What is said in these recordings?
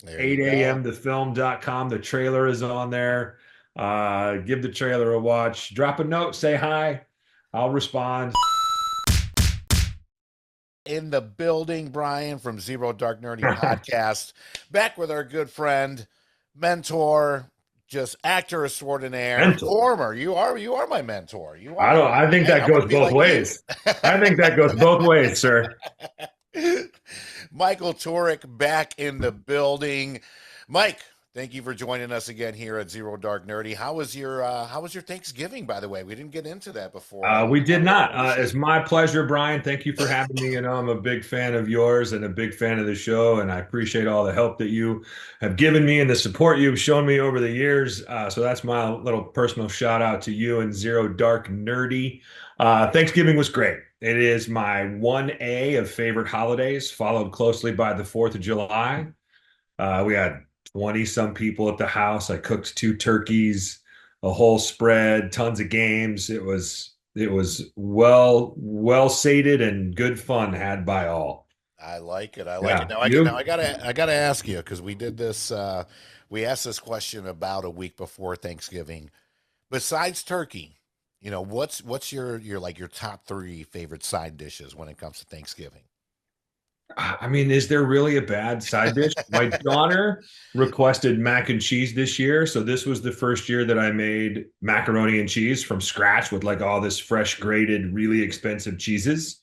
There you 8 go. a.m. thefilm.com. The trailer is on there. Give the trailer a watch. Drop a note, say hi. I'll respond. In the building, Brian from Zero Dark Nerdy Podcast, back with our good friend, mentor, just actor extraordinaire, Mental. former. You are my mentor. You I are. don't, I think Hey, that I want goes to be both like you. ways. I think that goes both ways, sir. Michael Tourek back in the building. Mike, thank you for joining us again here at Zero Dark Nerdy. How was your Thanksgiving, by the way? We didn't get into that before. I We just did wanted to not. finish It's it. my pleasure, Brian. Thank you for having me. I'm a big fan of yours and a big fan of the show, and I appreciate all the help that you have given me and the support you've shown me over the years. So that's my little personal shout out to you and Zero Dark Nerdy. Thanksgiving was great. It is my 1A of favorite holidays, followed closely by the 4th of July. We had 20 some people at the house. I cooked two turkeys, a whole spread, tons of games. It was well sated and good fun had by all. I like it. I like it. Yeah. Now I You? gotta ask you because we did this. We asked this question about a week before Thanksgiving. Besides turkey, what's your top three favorite side dishes when it comes to Thanksgiving? I mean, is there really a bad side dish? My daughter requested mac and cheese this year, so this was the first year that I made macaroni and cheese from scratch with like all this fresh grated, really expensive cheeses.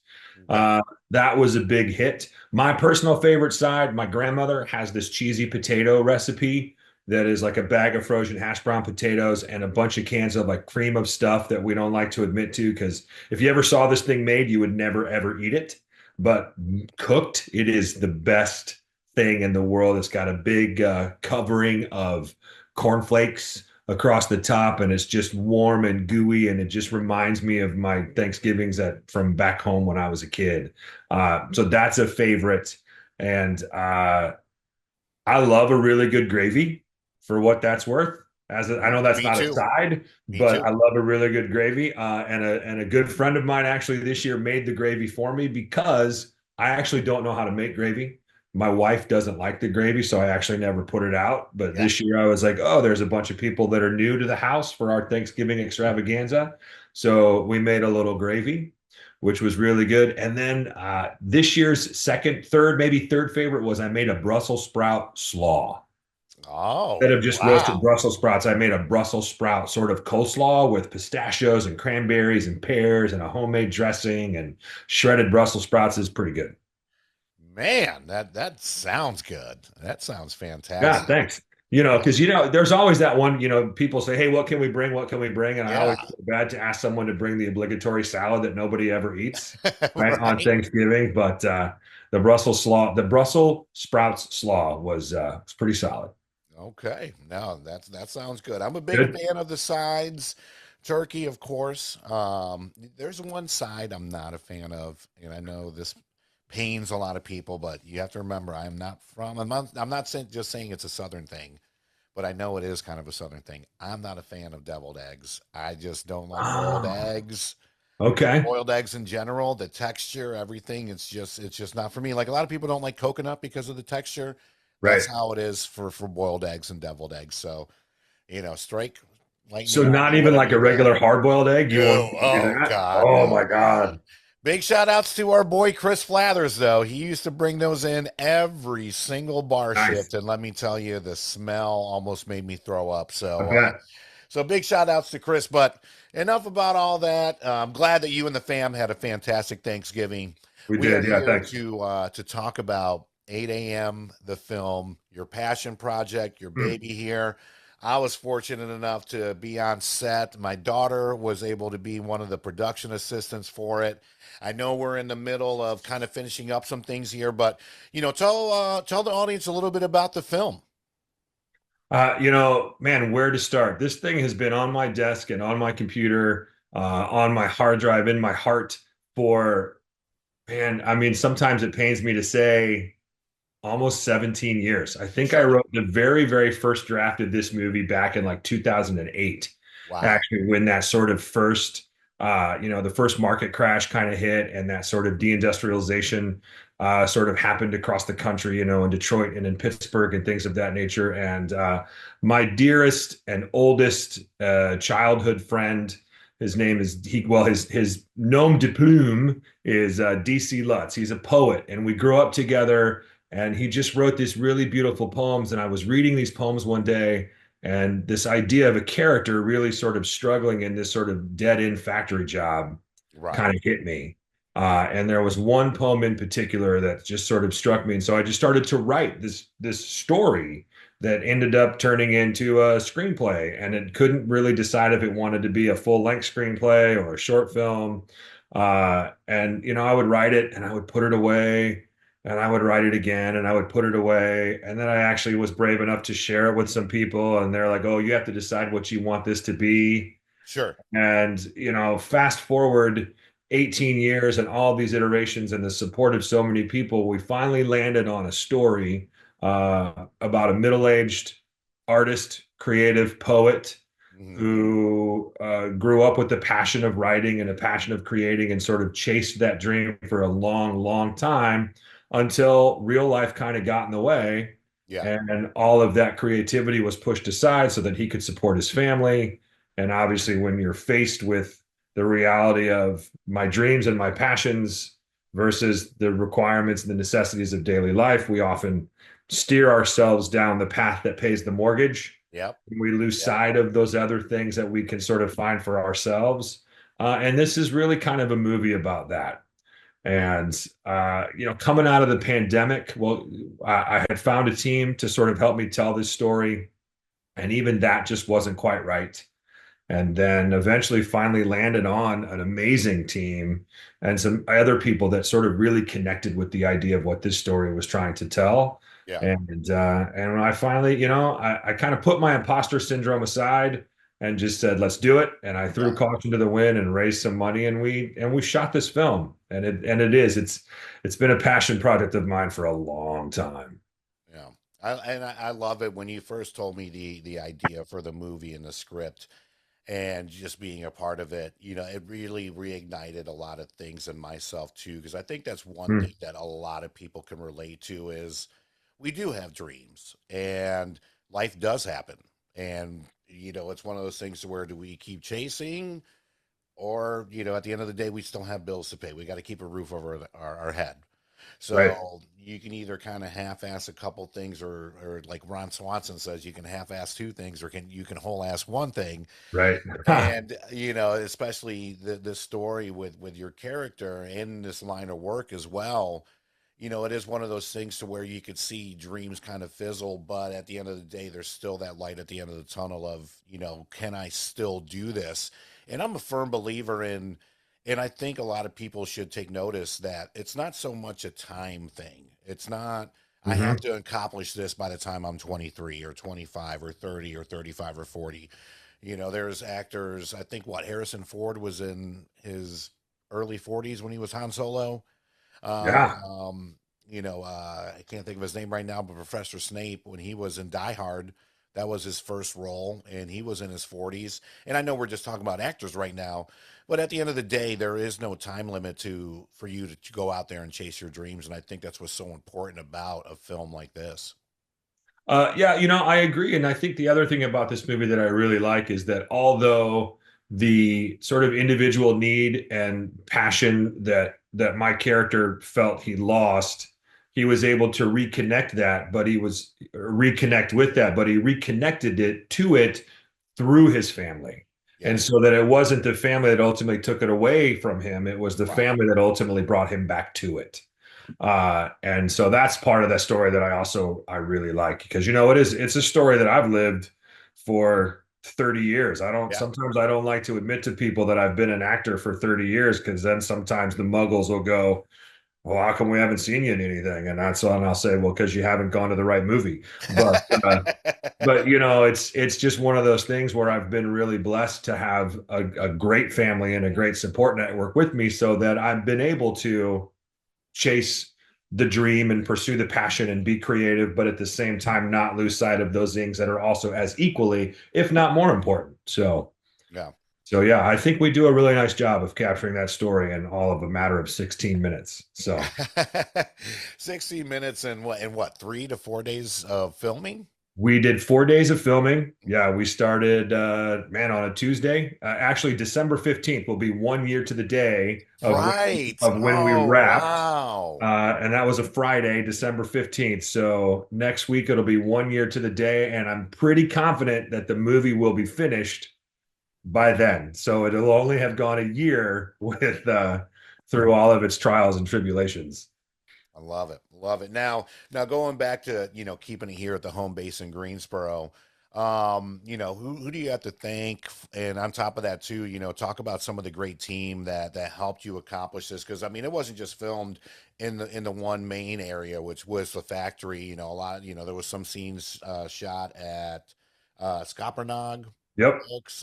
Okay. Uh, that was a big hit. My personal favorite side, my grandmother has this cheesy potato recipe that is like a bag of frozen hash brown potatoes and a bunch of cans of like cream of stuff that we don't like to admit to because if you ever saw this thing made, you would never ever eat it. But cooked, it is the best thing in the world. It's got a big covering of cornflakes across the top, and it's just warm and gooey, and it just reminds me of my Thanksgivings from back home when I was a kid. So that's a favorite, and I love a really good gravy for what that's worth. I know that's Me not a too. side, Me but I too. love a really good gravy. And a good friend of mine actually this year made the gravy for me because I actually don't know how to make gravy. My wife doesn't like the gravy, so I actually never put it out. But Yeah. this year I was like, oh, there's a bunch of people that are new to the house for our Thanksgiving extravaganza. So we made a little gravy, which was really good. And then this year's second, third, maybe third favorite was I made a Brussels sprout slaw. Instead Oh, of just roasted wow. Brussels sprouts, I made a Brussels sprout sort of coleslaw with pistachios and cranberries and pears and a homemade dressing and shredded Brussels sprouts is pretty good. Man, that sounds good. That sounds Yeah, fantastic. thanks. Yeah. Because there's always that one, people say, "Hey, what can we bring? What can we bring?" And I always Yeah. feel bad to ask someone to bring the obligatory salad that nobody ever eats, right, on Right. Thanksgiving. But the Brussels sprouts slaw was pretty solid. Okay. No, that sounds good. I'm a big Good. fan of the sides. Turkey, of course. There's one side I'm not a fan of, and I know this pains a lot of people, but you have to remember I'm not just saying it's a southern thing, but I know it is kind of a southern thing. I'm not a fan of deviled eggs. I just don't like boiled Oh, eggs. okay. Boiled eggs in general, the texture, everything, it's just not for me. Like a lot of people don't like coconut because of the texture. Right. That's how it is for boiled eggs and deviled eggs. So, strike So lightning or not do even whatever like a you will. regular hard-boiled egg. You won't No, do oh that? God, Oh my no. God. Big shout outs to our boy Chris Flathers, though. He used to bring those in every single bar Nice. shift, and let me tell you, the smell almost made me throw up. I So, bet. so big shout outs to Chris. But enough about all that. I'm glad that you and the fam had a fantastic Thanksgiving. We We are did. Yeah, here thanks. to talk about 8 a.m. the film, your passion project, your Hmm. baby here. I was fortunate enough to be on set. My daughter was able to be one of the production assistants for it. I know we're in the middle of kind of finishing up some things here, but tell the audience a little bit about the film. Man, where to start? This thing has been on my desk and on my computer, on my hard drive, in my heart for, man, I mean, sometimes it pains me to say almost 17 years. I think I Sure. wrote the very, very first draft of this movie back in like 2008, Wow. actually, when that sort of first The first market crash kind of hit, and that sort of deindustrialization sort of happened across the country, in Detroit and in Pittsburgh and things of that nature. And my dearest and oldest childhood friend, his name is his nom de plume is DC Lutz. He's a poet, and we grew up together. And he just wrote these really beautiful poems. And I was reading these poems one day, and this idea of a character really sort of struggling in this sort of dead end factory job Right. kind of hit me. And there was one poem in particular that just sort of struck me. And so I just started to write this story that ended up turning into a screenplay. And it couldn't really decide if it wanted to be a full length screenplay or a short film. I would write it and I would put it away, and I would write it again and I would put it away. And then I actually was brave enough to share it with some people, and they're like, "Oh, you have to decide what you want this to be." Sure. And, fast forward 18 years and all these iterations and the support of so many people, we finally landed on a story about a middle-aged artist, creative poet Mhm. who grew up with the passion of writing and a passion of creating, and sort of chased that dream for a long, long time until real life kind of got in the way. Yeah. And all of that creativity was pushed aside so that he could support his family. And obviously, when you're faced with the reality of my dreams and my passions versus the requirements and the necessities of daily life, we often steer ourselves down the path that pays the mortgage. Yep. We lose Yep. sight of those other things that we can sort of find for ourselves. And this is really kind of a movie about that. And coming out of the pandemic, well, I had found a team to sort of help me tell this story, and even that just wasn't quite right. And then eventually finally landed on an amazing team and some other people that sort of really connected with the idea of what this story was trying to tell. Yeah. And when I finally, I kind of put my imposter syndrome aside and just said, let's do it. And I threw Yeah. caution to the wind and raised some money, and we shot this film. And it's been a passion project of mine for a long time. Yeah. I love it when you first told me the idea for the movie and the script and just being a part of it, it really reignited a lot of things in myself too, because I think that's one Mm, thing that a lot of people can relate to is we do have dreams and life does happen. And, it's one of those things where do we keep chasing or, at the end of the day, we still have bills to pay. We got to keep a roof over our head. right, So you can either kind of half-ass a couple things, or like Ron Swanson says, you can half-ass two things, or you can whole-ass one thing. right. And especially the story with your character in this line of work as well. It is one of those things to where you could see dreams kind of fizzle, but at the end of the day, there's still that light at the end of the tunnel of, can I still do this? And I'm a firm believer in, and I think a lot of people should take notice that it's not so much a time thing. It's not, I have Hmm. to accomplish this by the time I'm 23 or 25 or 30 or 35 or 40. There's actors, I think Harrison Ford was in his early 40s when he was Han Solo. Yeah. I can't think of his name right now, but Professor Snape, when he was in Die Hard, that was his first role, and he was in his 40s. And I know we're just talking about actors right now, but at the end of the day, there is no time limit for you to go out there and chase your dreams. And I think that's what's so important about a film like this. Yeah, I agree. And I think the other thing about this movie that I really like is that although the sort of individual need and passion that my character felt he lost, he was able to reconnect that, but he was reconnect with that, but he reconnected it to it through his family. Yeah, And so that it wasn't the family that ultimately took it away from him, it was the right. family that ultimately brought him back to it. And so that's part of that story that I really like, because it's a story that I've lived for 30 years. Yeah. Sometimes I don't like to admit to people that I've been an actor for 30 years, because then sometimes the muggles will go, well, how come we haven't seen you in anything? And that's when I'll say, well, because you haven't gone to the right movie. But uh, but it's just one of those things where I've been really blessed to have a great family and a great support network with me, so that I've been able to chase the dream and pursue the passion and be creative, but at the same time, not lose sight of those things that are also as equally, if not more important. So, Yeah. So yeah, I think we do a really nice job of capturing that story in all of a matter of 16 minutes. So 60 minutes and what, 3 to 4 days of filming? we did 4 days of filming. Yeah, we started, man, on a Tuesday. Actually, December 15th will be 1 year to the day Right. of when we Oh, wrapped. wow. And that was a Friday, December 15th. So next week it'll be 1 year to the day. And I'm pretty confident that the movie will be finished by then. So it'll only have gone a year with through all of its trials and tribulations. I love it. Love it. Now going back to, keeping it here at the home base in Greensboro, who do you have to thank? And on top of that too, talk about some of the great team that helped you accomplish this. Cause I mean, it wasn't just filmed in the one main area, which was the factory, a lot, there was some scenes shot at Scopernog Yep. Oaks,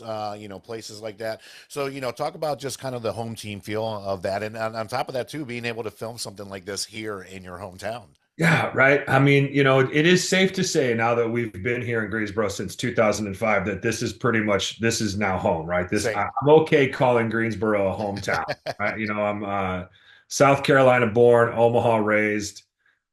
places like that. So, talk about just kind of the home team feel of that. And on top of that, too, being able to film something like this here in your hometown. Yeah, right. I mean, it is safe to say now that we've been here in Greensboro since 2005 that this is now home, right? Same. I'm okay calling Greensboro a hometown. I'm South Carolina born, Omaha raised,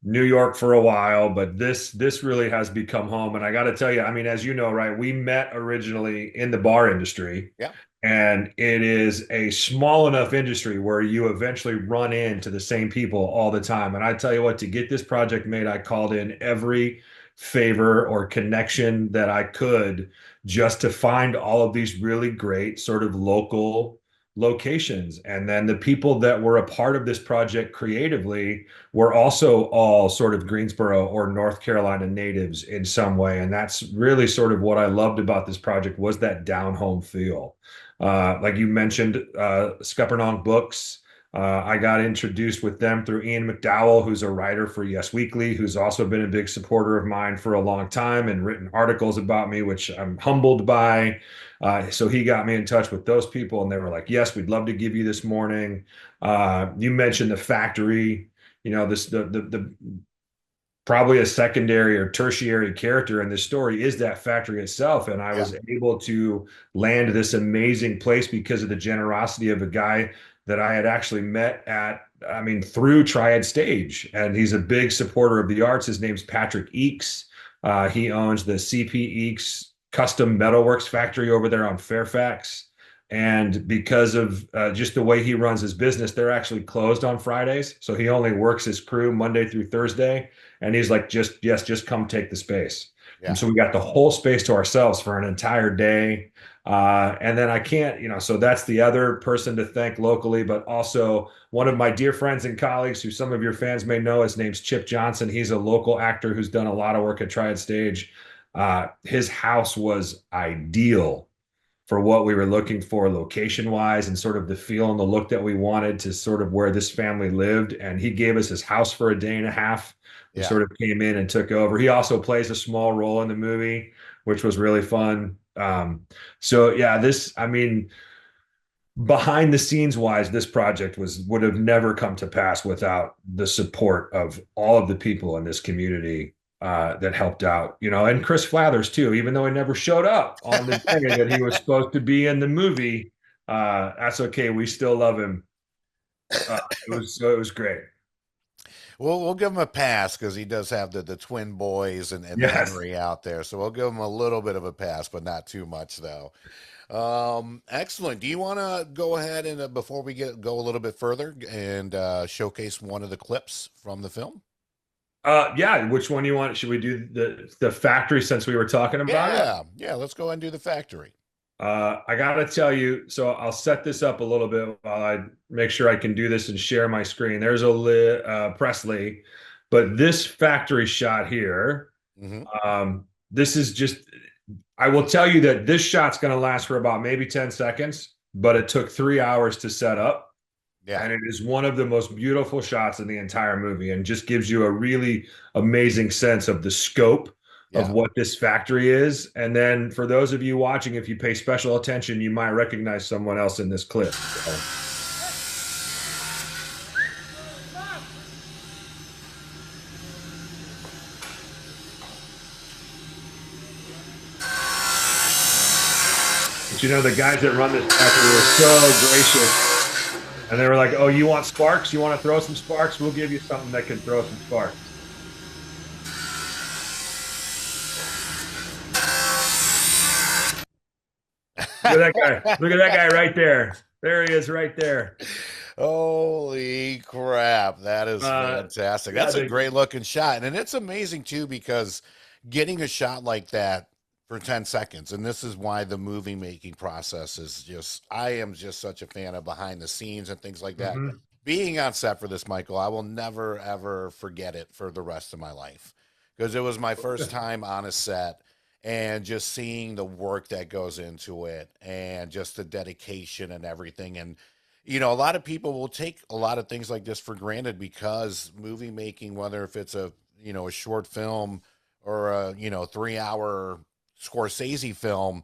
New York for a while, but this really has become home. And I got to tell you, I mean, as you know, right, we met originally in the bar industry. Yeah. And it is a small enough industry where you eventually run into the same people all the time. And I tell you what, to get this project made, I called in every favor or connection that I could just to find all of these really great sort of local locations. And then the people that were a part of this project creatively were also all sort of Greensboro or North Carolina natives in some way. And that's really sort of what I loved about this project was that down home feel. Like you mentioned, Scuppernong Books. I got introduced with them through Ian McDowell, who's a writer for Yes Weekly, who's also been a big supporter of mine for a long time and written articles about me, which I'm humbled by. So he got me in touch with those people, and they were like, "Yes, we'd love to give you this morning." You mentioned the factory. This the probably a secondary or tertiary character in this story is that factory itself. And I Yeah. was able to land this amazing place because of the generosity of a guy that I had actually met I mean, through Triad Stage. And he's a big supporter of the arts. His name's Patrick Eakes. He owns the CP Eakes Custom Metalworks factory over there on Fairfax. And because of just the way he runs his business, they're actually closed on Fridays. So he only works his crew Monday through Thursday. And he's like, just come take the space. And Yeah. so we got the whole space to ourselves for an entire day. And then I can't, so that's the other person to thank locally, but also one of my dear friends and colleagues who some of your fans may know, his name's Chip Johnson. He's a local actor who's done a lot of work at Triad Stage. His house was ideal for what we were looking for location wise and sort of the feel and the look that we wanted to sort of where this family lived. And he gave us his house for a day and a half. We Yeah. sort of came in and took over. He also plays a small role in the movie, which was really fun. So yeah, I mean, behind the scenes wise, this project would have never come to pass without the support of all of the people in this community that helped out, and Chris Flathers too, even though he never showed up on the day that he was supposed to be in the movie. That's okay. We still love him. It was great. We'll give him a pass because he does have the twin boys and Yes. Henry out there. So we'll give him a little bit of a pass, but not too much though. Excellent. Do you want to go ahead and before we go a little bit further and showcase one of the clips from the film? Yeah. Which one do you want? Should we do the factory since we were talking about it? Yeah, yeah. Let's go ahead and do the factory. I gotta tell you, so I'll set this up a little bit while I make sure I can do this and share my screen. There's Presley, but this factory shot here, Hmm. this is just, I will tell you that this shot's gonna last for about maybe 10 seconds, but it took 3 hours to set up. Yeah, And it is one of the most beautiful shots in the entire movie and just gives you a really amazing sense of the scope of yeah. what this factory is. And then for those of you watching, if you pay special attention, you might recognize someone else in this clip. So, But the guys that run this factory were so gracious. And they were like, "Oh, you want sparks? You want to throw some sparks? We'll give you something that can throw some sparks." Look at that guy. Look at that guy right there. There he is right there. Holy crap. That is Uh, fantastic. yeah, That's a great looking shot. And it's amazing too, because getting a shot like that for 10 seconds, and this is why the movie making process is just, I am just such a fan of behind the scenes and things like that. mhm. Being on set for this, Michael, I will never, ever forget it for the rest of my life, because it was my first time on a set, and just seeing the work that goes into it and just the dedication and everything. And a lot of people will take a lot of things like this for granted, because movie making, whether if it's a short film or a 3 hour Scorsese film,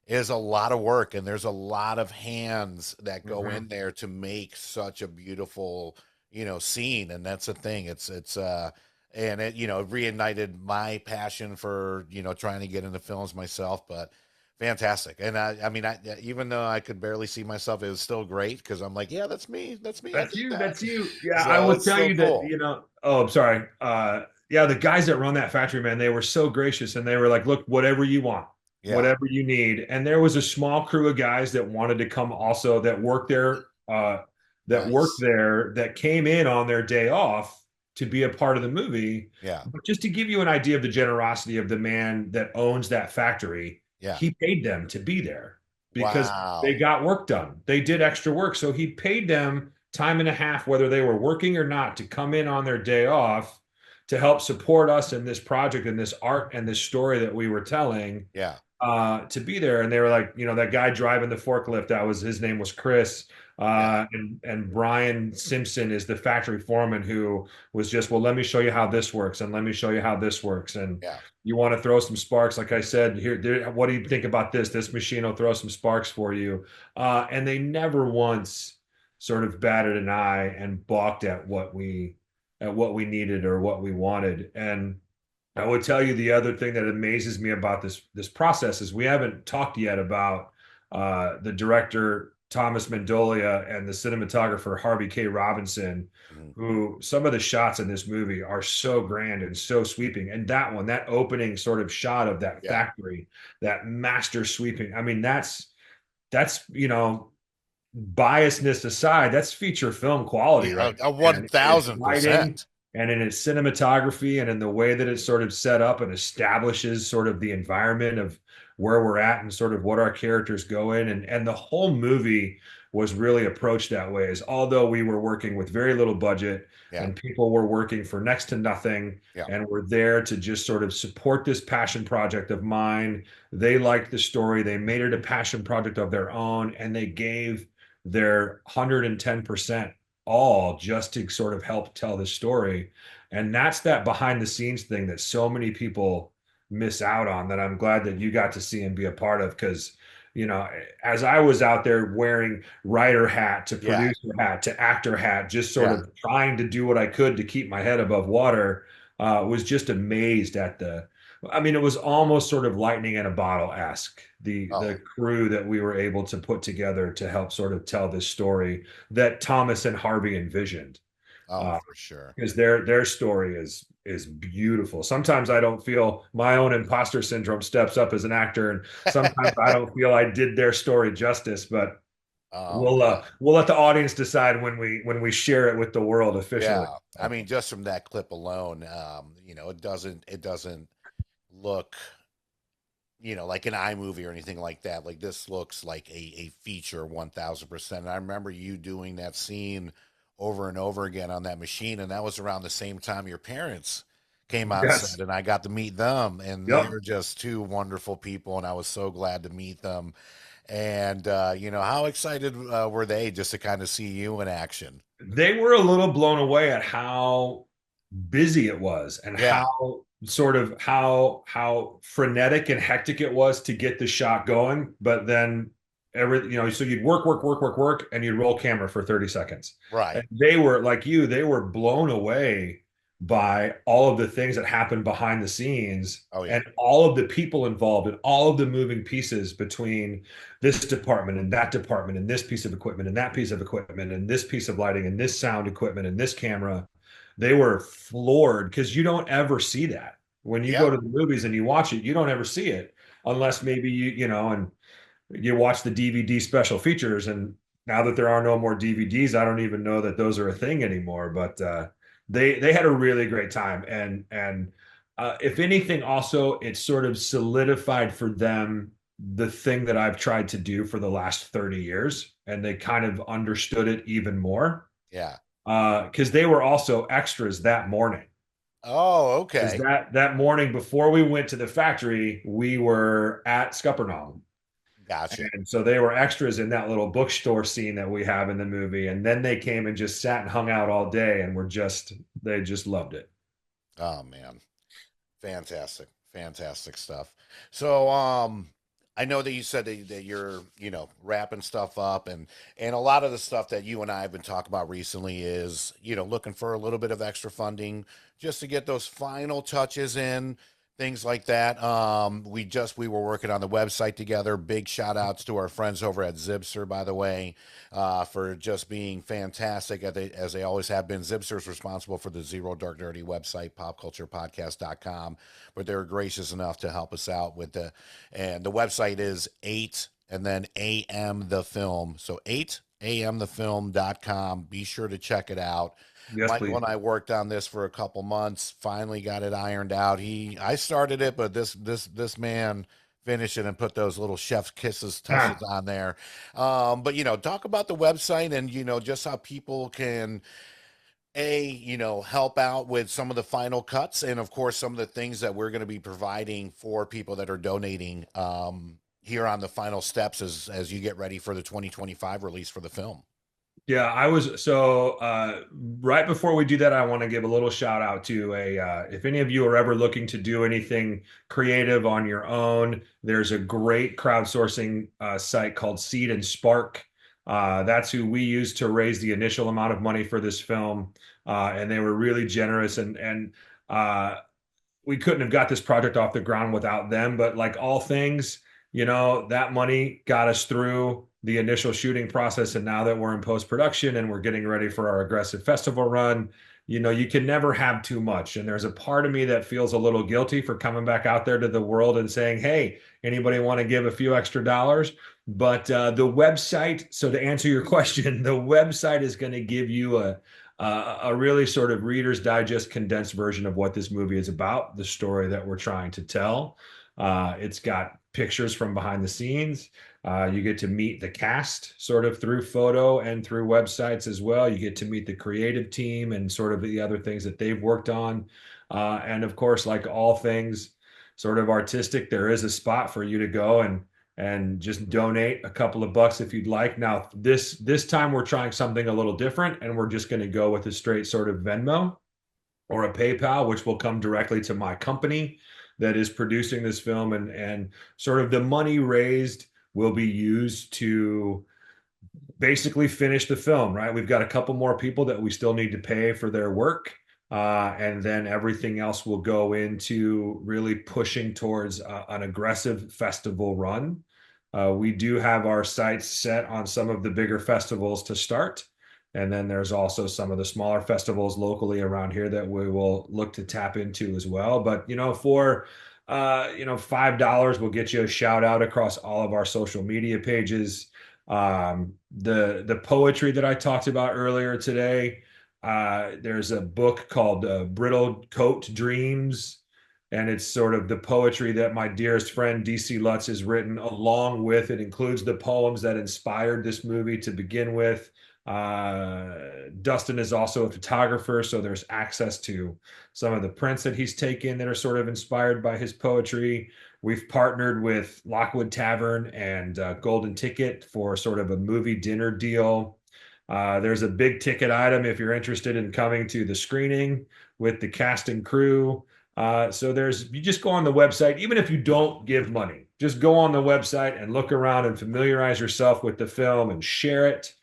is a lot of work, and there's a lot of hands that go Mhm. in there to make such a beautiful scene. And that's the thing. It's and it reignited my passion for trying to get into films myself. But fantastic. And I mean, even though I could barely see myself, it was still great, because I'm like, yeah, that's me, I That's did you. that. That's you. Yeah, I So will it's tell so you that, cool. oh, I'm sorry. Yeah, the guys that run that factory, man, they were so gracious and they were like, look, whatever you want, Yeah. whatever you need. And there was a small crew of guys that wanted to come also Nice. that came in on their day off to be a part of the movie. Yeah. But just to give you an idea of the generosity of the man that owns that factory, Yeah. he paid them to be there because they Wow. got work done. They did extra work. So he paid them time and a half, whether they were working or not, to come in on their day off to help support us in this project and this art and this story that we were telling, Yeah. to be there. And they were like, that guy driving the forklift, that was his name was Chris. Yeah. And Brian Simpson is the factory foreman who was just, well, let me show you how this works, and let me show you how this works. And Yeah. you want to throw some sparks, like I said, what do you think about this? This machine will throw some sparks for you. And they never once sort of batted an eye and balked at what we needed or what we wanted. And I would tell you the other thing that amazes me about this process is we haven't talked yet about the director Thomas Mendolia and the cinematographer Harvey K. Robinson, Mhm. who some of the shots in this movie are so grand and so sweeping. And that one, that opening sort of shot of that Yeah. factory, that master sweeping. I mean, that's biasness aside, that's feature film quality, Yeah. right? A And in its 1000%. lighting and in its cinematography and in the way that it's sort of set up and establishes sort of the environment of where we're at and sort of what our characters go in. And the whole movie was really approached that way, as although we were working with very little budget Yeah. and people were working for next to nothing Yeah. and were there to just sort of support this passion project of mine. They liked the story. They made it a passion project of their own, and they gave their 110% all just to sort of help tell the story. And that's that behind the scenes thing that so many people miss out on, that I'm glad that you got to see and be a part of. Because, as I was out there wearing writer hat to Yeah. producer hat to actor hat, just sort Yeah. of trying to do what I could to keep my head above water, was just amazed at I mean, it was almost sort of lightning in a bottle esque. The Oh. crew that we were able to put together to help sort of tell this story that Thomas and Harvey envisioned, Oh, uh, for sure. because their story is beautiful. Sometimes I don't feel my own imposter syndrome steps up as an actor, and sometimes I don't feel I did their story justice. But Oh we'll let the audience decide when we share it with the world officially. yeah. I mean, just from that clip alone, it doesn't look like an iMovie or anything like that. Like, this looks like a feature 1000%. And I remember you doing that scene over and over again on that machine. And that was around the same time your parents came on Yes. set, and I got to meet them. And Yep. they're just two wonderful people. And I was so glad to meet them. And, how excited were they just to kind of see you in action? They were a little blown away at how busy it was and Yeah. how frenetic and hectic it was to get the shot going. But then so you'd work, and you'd roll camera for 30 seconds. And Right. they were like you, they were blown away by all of the things that happen behind the scenes Oh yeah. and all of the people involved and all of the moving pieces between this department and that department and this piece of equipment and that piece of equipment and this piece of lighting and this sound equipment and this camera. They were floored because you don't ever see that. When you Yeah. go to the movies and you watch it, you don't ever see it unless maybe and you watch the DVD special features. And now that there are no more DVDs, I don't even know that those are a thing anymore. But they had a really great time, and if anything, also it sort of solidified for them the thing that I've tried to do for the last 30 years, and they kind of understood it even more Yeah. because they were also extras that morning. Oh, Because okay. that morning before we went to the factory, we were at Scuppernong. Gotcha. And so they were extras in that little bookstore scene that we have in the movie. And then they came and just sat and hung out all day and they just loved it. Oh man. Fantastic. Fantastic stuff. So I know that you said that you're, wrapping stuff up, and a lot of the stuff that you and I have been talking about recently is, looking for a little bit of extra funding just to get those final touches in, things like that. We were working on the website together. Big shout outs to our friends over at Zipser, by the way, for just being fantastic as they always have been. Zipser's responsible for the Zero Dark Nerdy website, popculturepodcast.com, but they were gracious enough to help us out with and the website is 8 and then AM the film. So 8amthefilm.com. Be sure to check it out. Yes, Michael please. and I worked on this for a couple months. Finally got it ironed out. I started it, but this man finished it and put those little chef's kisses touches Ah, on there. But talk about the website and just how people can help out with some of the final cuts, and of course some of the things that we're going to be providing for people that are donating here on the final steps as you get ready for the 2025 release for the film. yeah, I was so right before we do that, I want to give a little shout out to a if any of you are ever looking to do anything creative on your own, there's a great crowdsourcing site called Seed and Spark. That's who we used to raise the initial amount of money for this film, and they were really generous and uh, we couldn't have got this project off the ground without them. But like all things, that money got us through the initial shooting process. And now that we're in post production and we're getting ready for our aggressive festival run, you can never have too much. And there's a part of me that feels a little guilty for coming back out there to the world and saying, hey, anybody want to give a few extra dollars? But the website, so to answer your question, the website is going to give you a really sort of Reader's Digest condensed version of what this movie is about, the story that we're trying to tell. It's got pictures from behind the scenes. You get to meet the cast sort of through photo and through websites as well. You get to meet the creative team and sort of the other things that they've worked on. And of course, like all things sort of artistic, there is a spot for you to go and just donate a couple of bucks if you'd like. Now, this time we're trying something a little different, and we're just going to go with a straight sort of Venmo or a PayPal, which will come directly to my company that is producing this film, and sort of the money raised will be used to basically finish the film, right? We've got a couple more people that we still need to pay for their work. And then everything else will go into really pushing towards an aggressive festival run. We do have our sights set on some of the bigger festivals to start. And then there's also some of the smaller festivals locally around here that we will look to tap into as well. But, for $5 will get you a shout out across all of our social media pages. The poetry that I talked about earlier today, there's a book called Brittle Coat Dreams, and it's sort of the poetry that my dearest friend DC Lutz has written along with it includes the poems that inspired this movie to begin with. Dustin is also a photographer, so there's access to some of the prints that he's taken that are sort of inspired by his poetry. We've partnered with Lockwood Tavern and Golden Ticket for sort of a movie dinner deal. There's a big ticket item if you're interested in coming to the screening with the cast and crew. So you just go on the website, even if you don't give money, just go on the website and look around and familiarize yourself with the film and share it,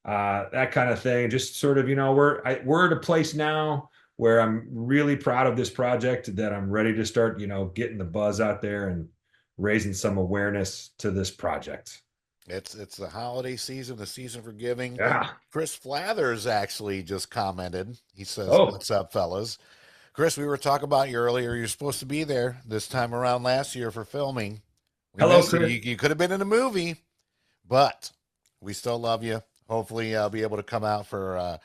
that kind of thing. Just sort of, we're at a place now where I'm really proud of this project that I'm ready to start, getting the buzz out there and raising some awareness to this project. It's the holiday season, the season for giving. Yeah. Chris Flathers actually just commented. He says, Oh, "What's up, fellas?" Chris, we were talking about you earlier. You're supposed to be there this time around last year for filming. We hello, missed you. Chris. You could have been in a movie, but we still love you. Hopefully, I'll be able to come out for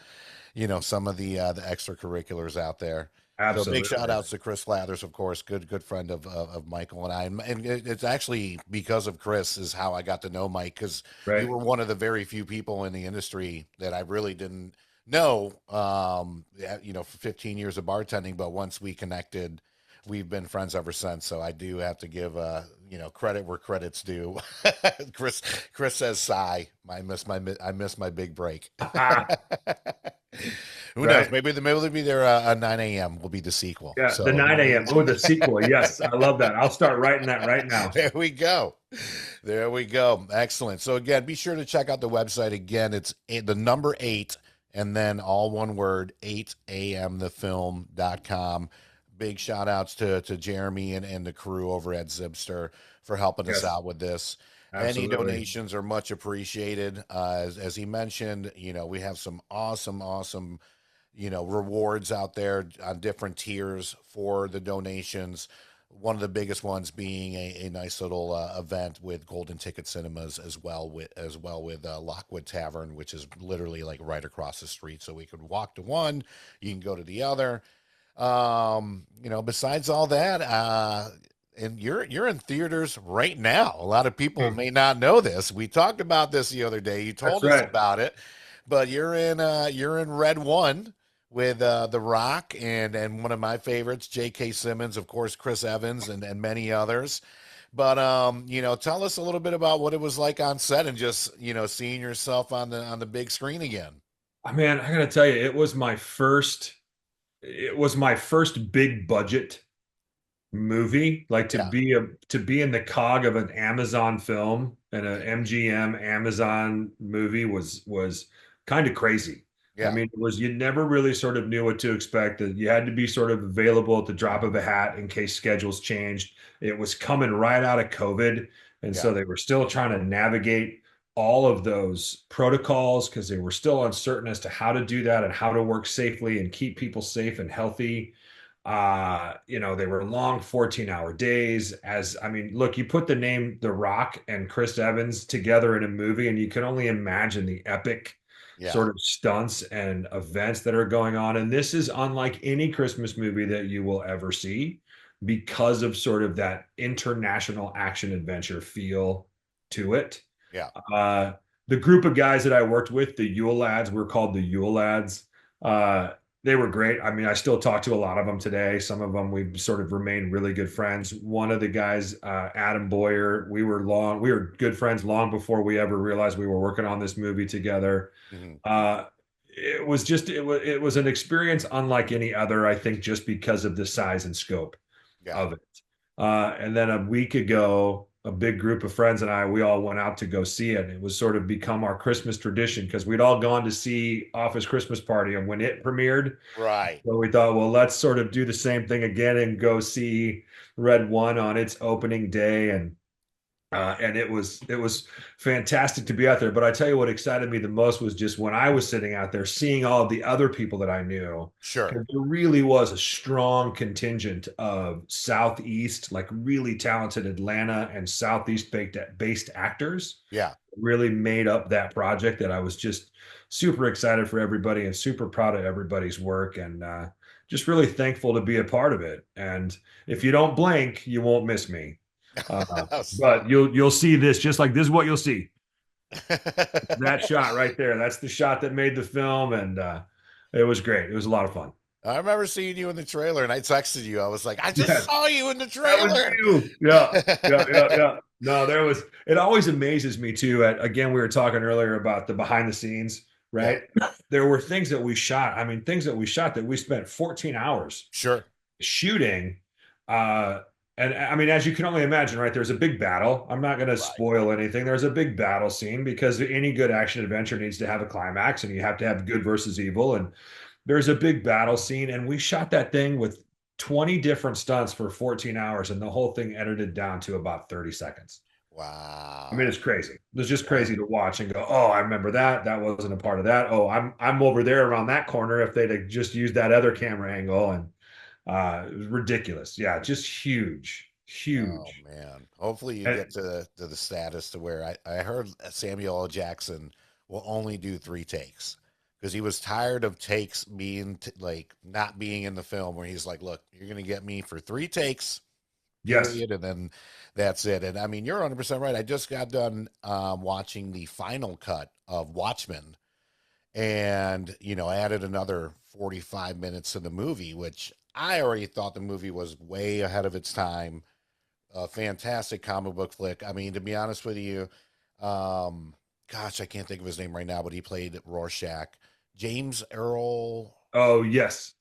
some of the extracurriculars out there. So big shout Absolutely. outs to Chris Lathers, of course, good friend of Michael and I, and it's actually because of Chris is how I got to know Mike, because you Right. were one of the very few people in the industry that I really didn't know. For 15 years of bartending, but once we connected, we've been friends ever since. So I do have to give credit where credit's due. Chris says sigh. I miss my big break. Who knows? Right. Maybe they'll be there 9 a.m. will be the sequel. Yeah. The So 9 a.m. Oh, the sequel. Yes. I love that. I'll start writing that right now. there we go. There we go. Excellent. So again, be sure to check out the website. Again, it's the number 8 and then all one word, 8amthefilm.com. Big shout outs to Jeremy and the crew over at Zipster for helping us Yes. out with this. Any Absolutely. donations are much appreciated. As he mentioned, we have some awesome rewards out there on different tiers for the donations. One of the biggest ones being a nice little event with Golden Ticket Cinemas as well with Lockwood Tavern, which is literally like right across the street. So we could walk to one, you can go to the other. Besides all that, and you're in theaters right now. A lot of people Hmm. may not know this. We talked about this the other day. You That's told us right. about it, but you're in Red One with The Rock and one of my favorites, J.K. Simmons, of course, Chris Evans, and many others. But tell us a little bit about what it was like on set and just seeing yourself on the big screen again. Man, I gotta tell you, it was my first big budget movie. Like Yeah, to be in the cog of an Amazon film and an MGM Amazon movie was kind of crazy. I yeah, mean, it was you never really sort of knew what to expect. That you had to be sort of available at the drop of a hat in case schedules changed. It was coming right out of COVID, and yeah, so they were still trying to navigate all of those protocols because they were still uncertain as to how to do that and how to work safely and keep people safe and healthy. They were long 14-hour days. As I mean, look, you put the name The Rock and Chris Evans together in a movie, and you can only imagine the epic yeah, sort of stunts and events that are going on. And this is unlike any Christmas movie that you will ever see because of sort of that international action adventure feel to it. yeah. Uh, the group of guys that I worked with, the Yule lads, were called the Yule lads. Uh, they were great. I mean, I still talk to a lot of them today. Some of them we've sort of remained really good friends. One of the guys, Adam Boyer, we were good friends long before we ever realized we were working on this movie together. Mhm. It was an experience unlike any other, I think, just because of the size and scope Yeah. of it. And then a week ago, a big group of friends and we all went out to go see it. It was sort of become our Christmas tradition because we'd all gone to see Office Christmas Party and when it premiered. Right. So we thought, well, let's sort of do the same thing again and go see Red One on its opening day. And it was fantastic to be out there. But I tell you what excited me the most was just when I was sitting out there seeing all of the other people that I knew. Sure. 'Cause there really was a strong contingent of Southeast, like really talented Atlanta and Southeast based actors Yeah. really made up that project that I was just super excited for everybody and super proud of everybody's work and just really thankful to be a part of it. And if you don't blink, you won't miss me. But you'll see this just like this is what you'll see. That shot right there. That's the shot that made the film, and it was great. It was a lot of fun. I remember seeing you in the trailer and I texted you. I was like, I just Yes, saw you in the that was trailer. you. Yeah, yeah, yeah, yeah. No, there was. It always amazes me too. Again, we were talking earlier about the behind the scenes, Yeah. right? There were things that we shot. I mean, things that we shot that we spent 14 hours Sure. shooting. Uh, and I mean, as you can only imagine, right? There's a big battle. I'm not going to Right. spoil anything. There's a big battle scene because any good action adventure needs to have a climax, and you have to have good versus evil. And there's a big battle scene, and we shot that thing with 20 different stunts for 14 hours, and the whole thing edited down to about 30 seconds. I mean, Wow. it's crazy. It's just Yeah. crazy to watch and go, oh, I remember that. That wasn't a part of that. Oh, I'm over there around that corner if they'd have just used that other camera angle. And it was ridiculous. Yeah, just huge, Oh huge. man. Hopefully you And get to the status to where I heard Samuel L. Jackson will only do 3 takes because he was tired of takes being like not being in the film where he's like, look, you're gonna get me for 3 takes, yes, period, and then that's it. And I mean, you're 100% right. I just got done watching the final cut of Watchmen, and added another 45 minutes to the movie, which I already thought the movie was way ahead of its time. A fantastic comic book flick. I mean, to be honest with you, um, gosh, I can't think of his name right now, but he played Rorschach. James Earl. oh, yes,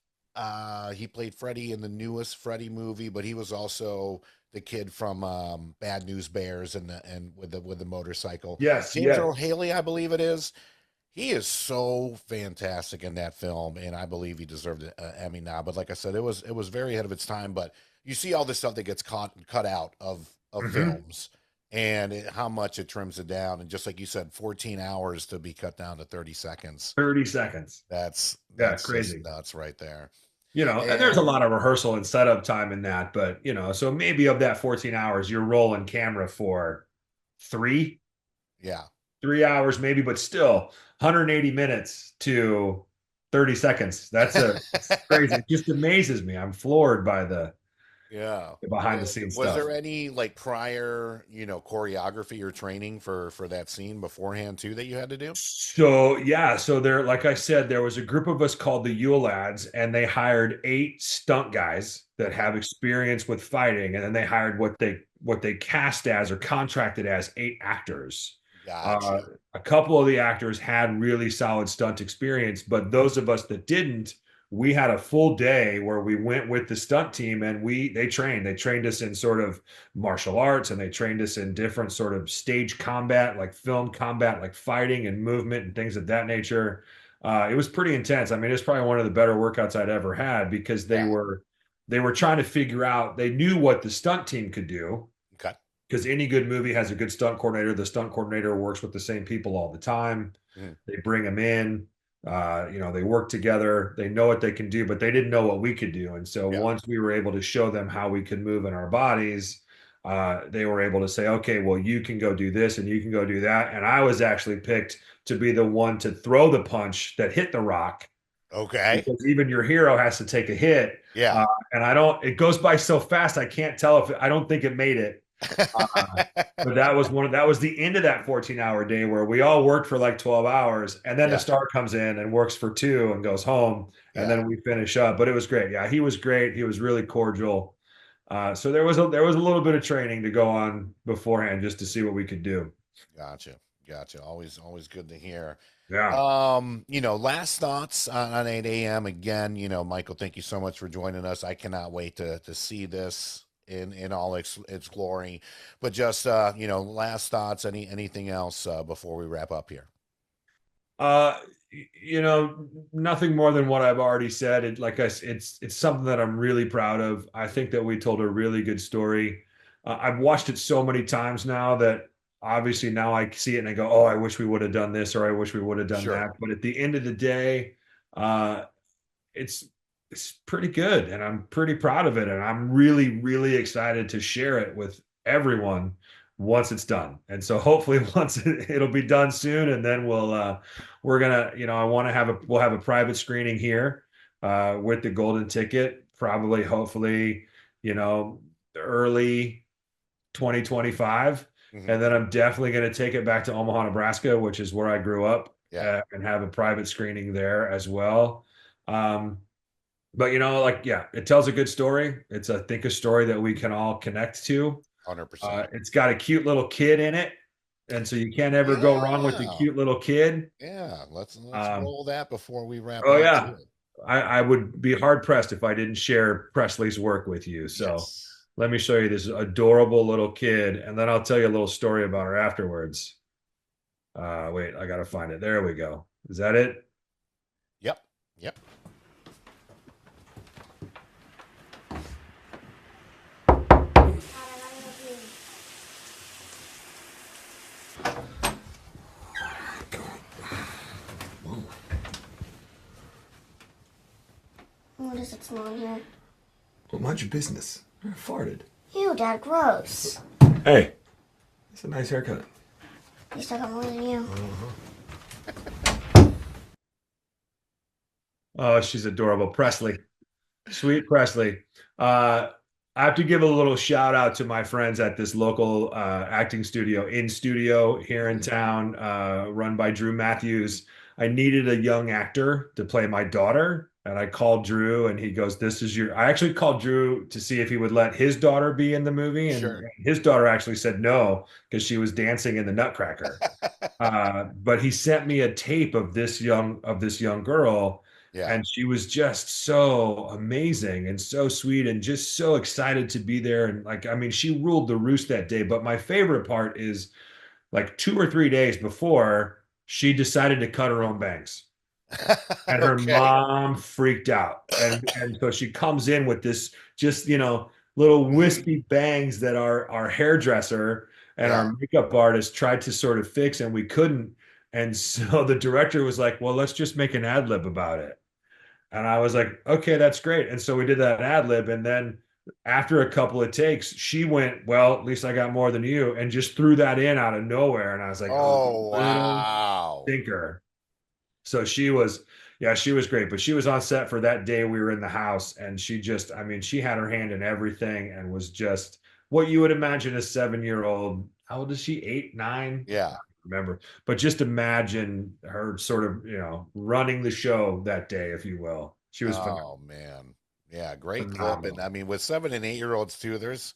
He played Freddy in the newest Freddy movie, but he was also the kid from Bad News Bears and with the motorcycle. yes, James yes. Earl Haley, I believe it is. He is so fantastic in that film, and I believe he deserved an Emmy now. But like I said, it was very ahead of its time. But you see all this stuff that gets cut out of Hmm. films, and how much it trims it down. And just like you said, 14 hours to be cut down to 30 seconds. 30 seconds. That's Yeah, that's just crazy. nuts right there. And there's a And lot of rehearsal and setup time in that, but so maybe of that 14 hours, you're rolling camera for three, yeah, 3 hours maybe, but still 180 minutes to 30 seconds. It's crazy. It just amazes me. I'm floored by yeah. the behind the And scenes was stuff. there any like prior, choreography or training for that scene beforehand too that you had to do? So yeah, so there, like I said, there was a group of us called the Yule Lads, and they hired 8 stunt guys that Okay. have experience with fighting, and then they hired what they cast as or contracted as 8 actors. Uh, Gotcha. a couple of the actors had really solid stunt experience, but those of us that didn't, we had a full day where we went with the stunt team and they trained us in sort of martial arts, and they trained us in different sort of stage combat, like film combat, like fighting and movement and things of that nature. It was pretty intense. I mean, it's probably one of the better workouts I'd ever had because they Yeah. were they were trying to figure out, they knew what the stunt team could do Okay. because any good movie has a good stunt coordinator. The stunt coordinator works with the same people all the time. Mhm. They bring them in. They work together. They know what they can do, but they didn't know what we could do. And so Yeah. once we were able to show them how we could move in our bodies, they were able to say, okay, well, you can go do this and you can go do that. And I was actually picked to be the one to throw the punch that hit the rock Okay. because even your hero has to take a hit. Yeah. And it goes by so fast, I can't tell I don't think it made it. Uh, but that was the end of that 14-hour day where we all worked for like 12 hours, and then the Yeah. star comes in and works for 2 and goes home, and Yeah. then we finish up. But it was great. Yeah, he was great. He was really cordial. So there was a little bit of training to go on beforehand just to see what we could do. Gotcha. Gotcha. Always good to hear. Yeah. Last thoughts on 8 a.m. Again, Michael, thank you so much for joining us. I cannot wait to see this in all its glory. But just last thoughts, anything else before we wrap up here? Uh, Nothing more than what I've already said. It's something that I'm really proud of. I think that we told a really good story. I've watched it so many times now that obviously now I see it and I go, oh, I wish we would have done this or I wish we would have done Sure. that. But at the end of the day, uh, it's it's pretty good and I'm pretty proud of it. And I'm really, really excited to share it with everyone once it's done. And so hopefully it'll be done soon. And then we're gonna, I want to we'll have a private screening here with the golden ticket, probably, hopefully, early 2025. Hmm. And then I'm definitely going to take it back to Omaha, Nebraska, which is where I grew up, Yeah. and have a private screening there as well. Um, but yeah, it tells a good story. It's, I think, a story that we can all connect to. 100%. It's got a cute little kid in it, and so you can't ever go wrong with the Yeah. cute little kid. Yeah. Let's Um, roll that before we wrap oh up yeah, too. I would be hard pressed if I didn't share Presley's work with you. So Yes. let me show you this adorable little kid, and then I'll tell you a little story about her afterwards. Wait, I gotta find it. There we go. Is that it? Yep. Yep. noise that's not in here. Well, mind your business. I farted. Ew, Dad, gross. Hey, it's a nice haircut. You still got more than you. Oh, she's adorable. Presley. Sweet Presley. I have to give a little shout out to my friends at this local acting studio, In Studio here in town, run by Drew Matthews. I needed a young actor to play my daughter, and I called Drew, and he goes, "This is your." I actually called Drew to see if he would let his daughter be in the movie, and Sure. his daughter actually said no because she was dancing in the Nutcracker. But he sent me a tape of this young girl, Yeah. and she was just so amazing and so sweet and just so excited to be there. And like, I mean, she ruled the roost that day. But my favorite part is like 2 or 3 days before she decided to cut her own bangs. And her Okay. mom freaked out. And so she comes in with this just, little Mhm. wispy bangs that our hairdresser and Yeah. our makeup artist tried to sort of fix, and we couldn't. And so the director was like, well, let's just make an ad lib about it. And I was like, okay, that's great. And so we did that ad lib. And then after a couple of takes, she went, well, at least I got more than you, and just threw that in out of nowhere. And I was like, oh, Oh, little wow. thinker. So yeah, she was great. But she was on set for that day we were in the house. And she just, I mean, she had her hand in everything and was just what you would imagine a 7-year-old. How old is she? 8, 9? Yeah. Remember, but just imagine her sort of, running the show that day, if you will. She was Oh man. Yeah, great clip. And phenomenal. I mean with 7 and 8 year olds too, there's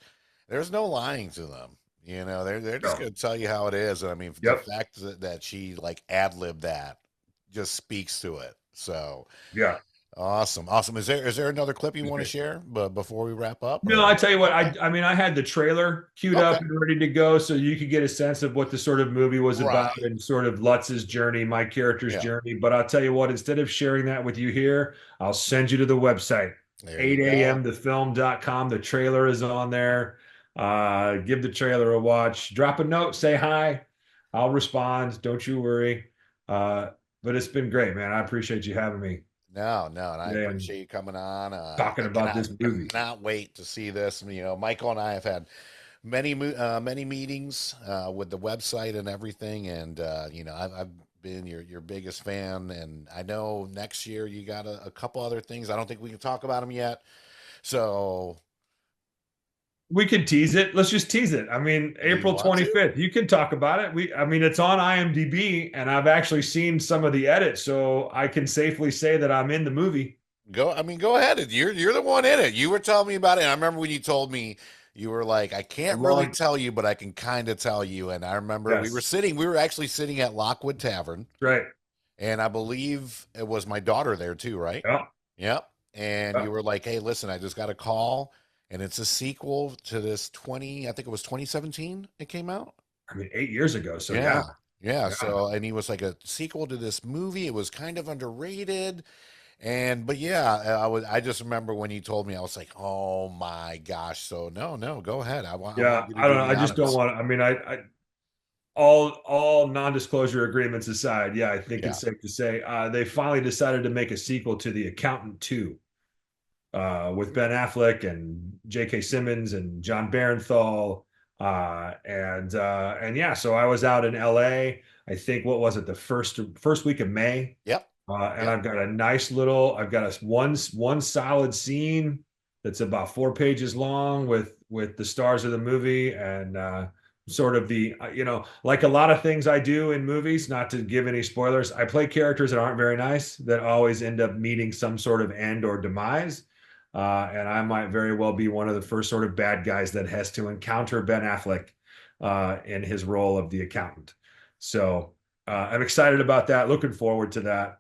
no lying to them. They're just So, gonna tell you how it is. And I mean the yep. fact that she like ad-libbed that just speaks to it. So Yeah. awesome. Awesome. Is there another clip you It was want to great. share before we wrap up No, or I tell you what, okay. I mean, I had the trailer queued up Okay. and ready to go so you could get a sense of what the sort of movie was about Right. and sort of Lutz's journey, my character's Yeah. journey. But I'll tell you what, instead of sharing that with you here, I'll send you to the website, There you 8 go. a.m. thefilm.com. The trailer is on there. Give the trailer a watch. Drop a note, say hi. I'll respond. Don't you worry. Uh, but it's been great, man. I appreciate you having me No, no, and I today and appreciate you coming on. talking I about cannot this movie. cannot wait to see this. Michael and I have had many meetings with the website and everything, and I've been your biggest fan, and I know next year you got a couple other things. I don't think we can talk about them yet. So, We could tease it. Let's just tease it. I mean, you April want to 25th. You can talk about it. I mean, it's on IMDb, and I've actually seen some of the edits, so I can safely say that I'm in the movie. go? I mean, go ahead. You're the one in it. You were telling me about it. And I remember when you told me. You were like, I A can't really long, tell you, but I can kind of tell you. And I remember yes, we were actually sitting at Lockwood Tavern. right. And I believe it was my daughter there too, right? Yeah, Yep. And yeah. you were like, "Hey, listen, I just got a call, and it's a sequel to this I think it was 2017 it came out." I mean, 8 years ago. So yeah, Yeah. Yeah. yeah, So, and he was like a sequel to this movie. It was kind of underrated. But yeah, I just remember when you told me, I was like, "Oh my gosh." So no, no, go ahead. I yeah. want you to I do don't know. the I just don't honors. want. I mean, all non-disclosure agreements aside, yeah, I think Yeah. it's safe to say they finally decided to make a sequel to The Accountant 2. With Ben Affleck and J.K. Simmons and John Barenthal. And yeah, so I was out in LA. I think what was it, the first week of May? Yep. And Yep. I've got a one solid scene that's about 4 pages long with the stars of the movie and sort of like a lot of things I do in movies, not to give any spoilers, I play characters that aren't very nice that always end up meeting some sort of end or demise. And I might very well be one of the first sort of bad guys that has to encounter Ben Affleck in his role of the accountant. So I'm excited about that. Looking forward to that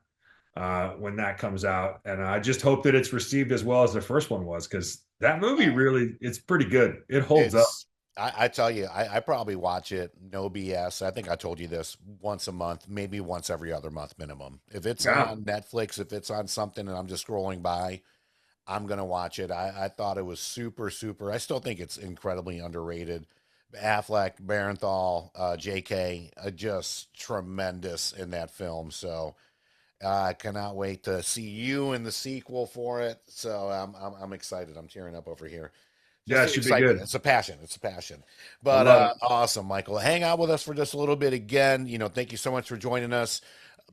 when that comes out. And I just hope that it's received as well as the first one was, because that movie really, it's pretty good. It holds up. It's I tell you, I probably watch it no BS. I think I told you this once a month, maybe once every other month minimum. If it's Yeah. on Netflix, if it's on something and I'm just scrolling by, I'm gonna watch it. I thought it was super, super. I still think it's incredibly underrated. Affleck, Barenthal, JK, just tremendous in that film. So I cannot wait to see you in the sequel for it. So I'm excited. I'm tearing up over here. Yeah, Just it the should be excitement. good. It's a passion. It's a passion. I But love it. awesome, Michael. Hang out with us for just a little bit again. Thank you so much for joining us.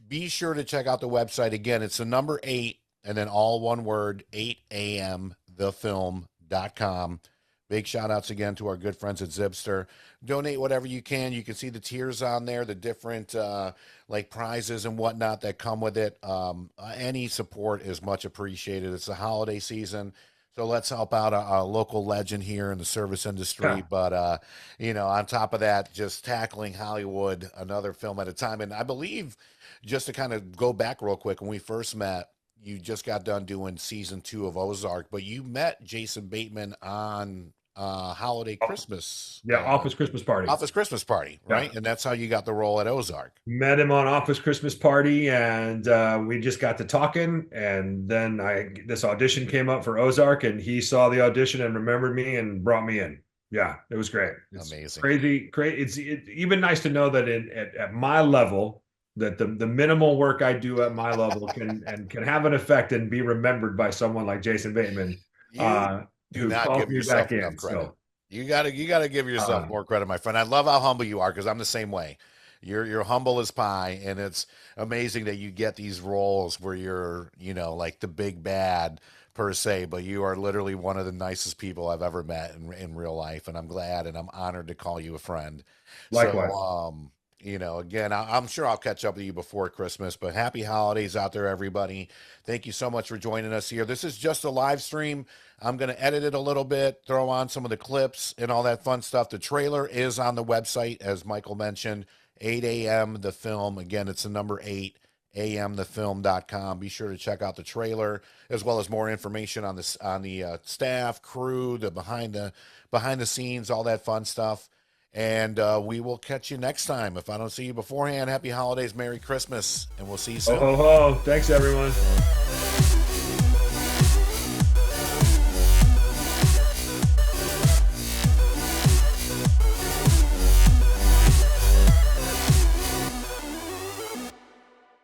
Be sure to check out the website again. It's the number 8 and then all one word, 8amthefilm.com. Big shout outs again to our good friends at Zipster. Donate whatever you can. You can see the tiers on there, the different like prizes and whatnot that come with it. Any support is much appreciated. It's the holiday season. So let's help out a local legend here in the service industry. Yeah. But, on top of that, just tackling Hollywood, another film at a time. And I believe, just to kind of go back real quick, when we first met, you just got done doing season 2 of Ozark, but you met Jason Bateman on Holiday Christmas. Yeah, Office Christmas Party. Office Christmas Party, right? Yeah. And that's how you got the role at Ozark. Met him on Office Christmas Party, and we just got to talking. And then this audition came up for Ozark, and he saw the audition and remembered me and brought me in. Yeah, it was great. It's Amazing. crazy. It's even nice to know that at my level, that the minimal work I do at my level can have an effect and be remembered by someone like Jason Bateman, Do who not calls give me yourself back enough in. credit. So You gotta give yourself more credit, my friend. I love how humble you are because I'm the same way. You're humble as pie, and it's amazing that you get these roles where you're, like the big bad per se, but you are literally one of the nicest people I've ever met in real life, and I'm glad and I'm honored to call you a friend. likewise. So, again, I'm sure I'll catch up with you before Christmas, but happy holidays out there, everybody. Thank you so much for joining us here. This is just a live stream. I'm going to edit it a little bit, throw on some of the clips and all that fun stuff. The trailer is on the website, as Michael mentioned, 8 a.m. The Film. Again, it's the number 8, amthefilm.com. Be sure to check out the trailer as well as more information on the staff, crew, the behind the scenes, all that fun stuff. And we will catch you next time. If I don't see you beforehand, happy holidays, Merry Christmas, and we'll see you soon. Ho, ho, ho. Thanks, everyone.